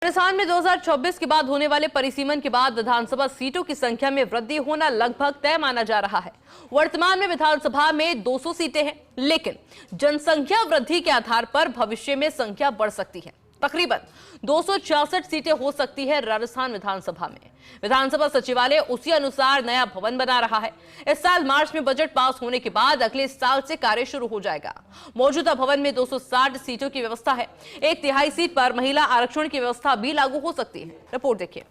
राजस्थान में 2024 के बाद होने वाले परिसीमन के बाद विधानसभा सीटों की संख्या में वृद्धि होना लगभग तय माना जा रहा है। वर्तमान में विधानसभा में 200 सीटें हैं, लेकिन जनसंख्या वृद्धि के आधार पर भविष्य में संख्या बढ़ सकती है। तकरीबन 266 सीटें हो सकती है राजस्थान विधानसभा में। विधानसभा सचिवालय उसी अनुसार नया भवन बना रहा है। इस साल मार्च में बजट पास होने के बाद अगले साल से कार्य शुरू हो जाएगा। मौजूदा भवन में 260 सीटों की व्यवस्था है। 1/3 सीट पर महिला आरक्षण की व्यवस्था भी लागू हो सकती है। रिपोर्ट देखिए।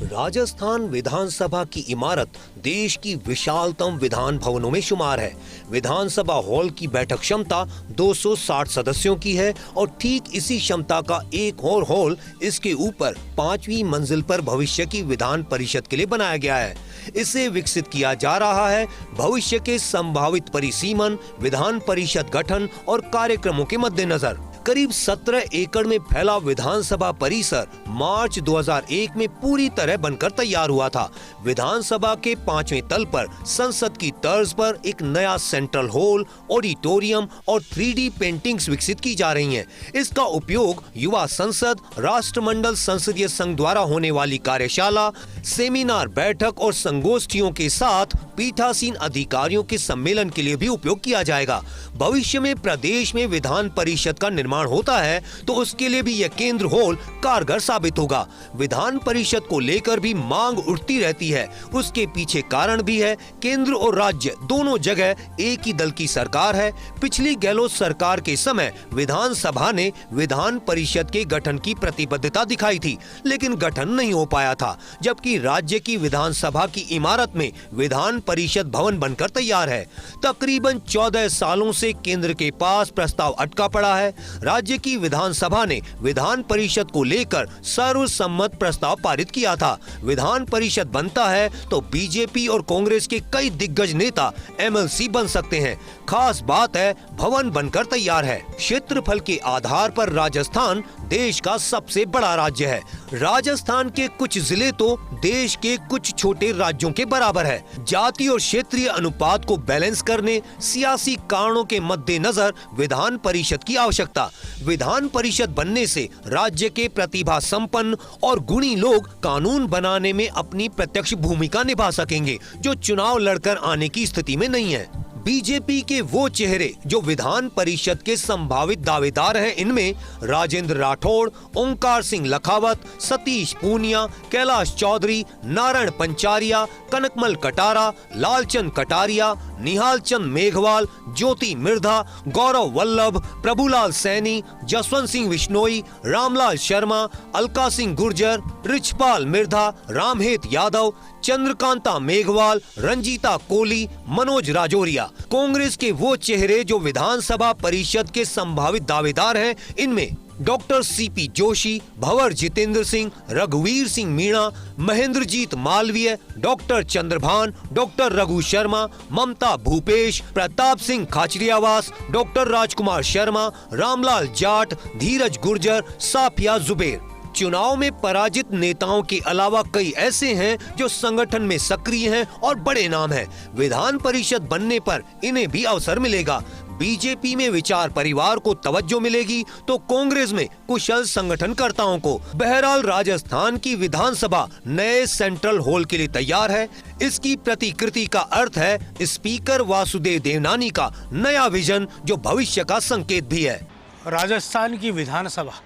राजस्थान विधानसभा की इमारत देश की विशालतम विधान भवनों में शुमार है। विधानसभा हॉल की बैठक क्षमता 260 सदस्यों की है और ठीक इसी क्षमता का एक और हॉल इसके ऊपर 5वीं मंजिल पर भविष्य की विधान परिषद के लिए बनाया गया है। इसे विकसित किया जा रहा है भविष्य के संभावित परिसीमन, विधान परिषद गठन और कार्यक्रमों के मद्देनजर। करीब 17 एकड़ में फैला विधानसभा परिसर मार्च 2001 में पूरी तरह बनकर तैयार हुआ था। विधानसभा के 5वें तल पर संसद की तर्ज पर एक नया सेंट्रल हॉल, ऑडिटोरियम और 3D पेंटिंग्स विकसित की जा रही हैं। इसका उपयोग युवा संसद, राष्ट्रमंडल संसदीय संघ द्वारा होने वाली कार्यशाला, सेमिनार, बैठक और संगोष्ठियों के साथ पीठासीन अधिकारियों के सम्मेलन के लिए भी उपयोग किया जाएगा। भविष्य में प्रदेश में विधान परिषद का निर्माण होता है तो उसके लिए भी यह केंद्र हॉल कारगर साबित होगा। विधान परिषद को लेकर भी मांग उठती रहती है। उसके पीछे कारण भी है। केंद्र और राज्य दोनों जगह एक ही दल की सरकार है। पिछली गहलोत सरकार के समय विधानसभा ने विधान परिषद के गठन की प्रतिबद्धता दिखाई थी, लेकिन गठन नहीं हो पाया था। जबकि राज्य की विधानसभा की इमारत में विधान परिषद भवन बनकर तैयार है। तकरीबन 14 सालों से केंद्र के पास प्रस्ताव अटका पड़ा है। राज्य की विधानसभा ने विधान परिषद को लेकर सर्वसम्मत प्रस्ताव पारित किया था। विधान परिषद बनता है तो बीजेपी और कांग्रेस के कई दिग्गज नेता MLC बन सकते हैं। खास बात है, भवन बनकर तैयार है। क्षेत्रफल के आधार पर राजस्थान देश का सबसे बड़ा राज्य है। राजस्थान के कुछ जिले तो देश के कुछ छोटे राज्यों के बराबर है। जाति और क्षेत्रीय अनुपात को बैलेंस करने, सियासी कारणों के मद्देनजर विधान परिषद की आवश्यकता। विधान परिषद बनने से राज्य के प्रतिभा संपन्न और गुणी लोग कानून बनाने में अपनी प्रत्यक्ष भूमिका निभा सकेंगे, जो चुनाव लड़कर आने की स्थिति में नहीं है। बीजेपी के वो चेहरे जो विधान परिषद के संभावित दावेदार हैं, इनमें राजेंद्र राठौड़, ओंकार सिंह लखावत, सतीश पूनिया, कैलाश चौधरी, नारायण पंचारिया, कनकमल कटारा, लालचंद कटारिया, निहाल चंद मेघवाल, ज्योति मिर्धा, गौरव वल्लभ, प्रभुलाल सैनी, जसवंत सिंह विश्नोई, रामलाल शर्मा, अलका सिंह गुर्जर, रिछपाल मिर्धा, रामहेत यादव, चंद्रकांता मेघवाल, रंजीता कोली, मनोज राजौरिया। कांग्रेस के वो चेहरे जो विधानसभा परिषद के संभावित दावेदार हैं, इनमें डॉक्टर CP जोशी, भंवर जितेंद्र सिंह, रघुवीर सिंह मीणा, महेंद्रजीत मालवीय, डॉक्टर चंद्रभान, डॉक्टर रघु शर्मा, ममता भूपेश, प्रताप सिंह खाचरियावास, डॉक्टर राजकुमार शर्मा, रामलाल जाट, धीरज गुर्जर, साफिया जुबेर। चुनाव में पराजित नेताओं के अलावा कई ऐसे हैं जो संगठन में सक्रिय हैं और बड़े नाम हैं। विधान परिषद बनने पर इन्हें भी अवसर मिलेगा। बीजेपी में विचार परिवार को तवज्जो मिलेगी तो कांग्रेस में कुशल संगठनकर्ताओं को। बहरहाल राजस्थान की विधानसभा नए सेंट्रल हॉल के लिए तैयार है। इसकी प्रतिकृति का अर्थ है स्पीकर वासुदेव देवनानी का नया विजन, जो भविष्य का संकेत भी है। राजस्थान की विधानसभा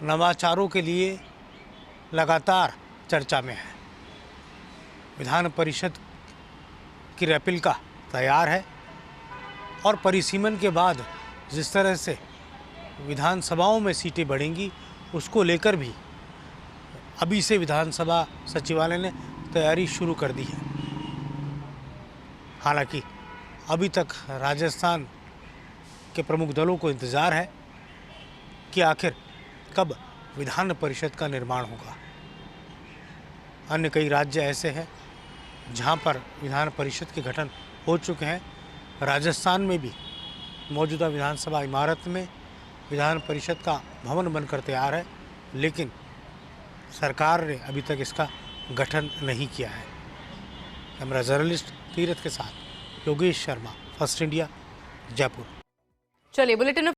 नवाचारों के लिए लगातार चर्चा में है। विधान परिषद की रेप्लिका तैयार है और परिसीमन के बाद जिस तरह से विधानसभाओं में सीटें बढ़ेंगी, उसको लेकर भी अभी से विधानसभा सचिवालय ने तैयारी शुरू कर दी है। हालांकि अभी तक राजस्थान के प्रमुख दलों को इंतज़ार है कि आखिर कब विधान परिषद का निर्माण होगा। अन्य कई राज्य ऐसे हैं जहां पर विधान परिषद के गठन हो चुके हैं। राजस्थान में भी मौजूदा विधानसभा इमारत में विधान परिषद का भवन बनकर तैयार है, लेकिन सरकार ने अभी तक इसका गठन नहीं किया है। कैमरा जर्नलिस्ट तीरथ के साथ योगेश शर्मा, फर्स्ट इंडिया, जयपुर। चलिए बुलेटिन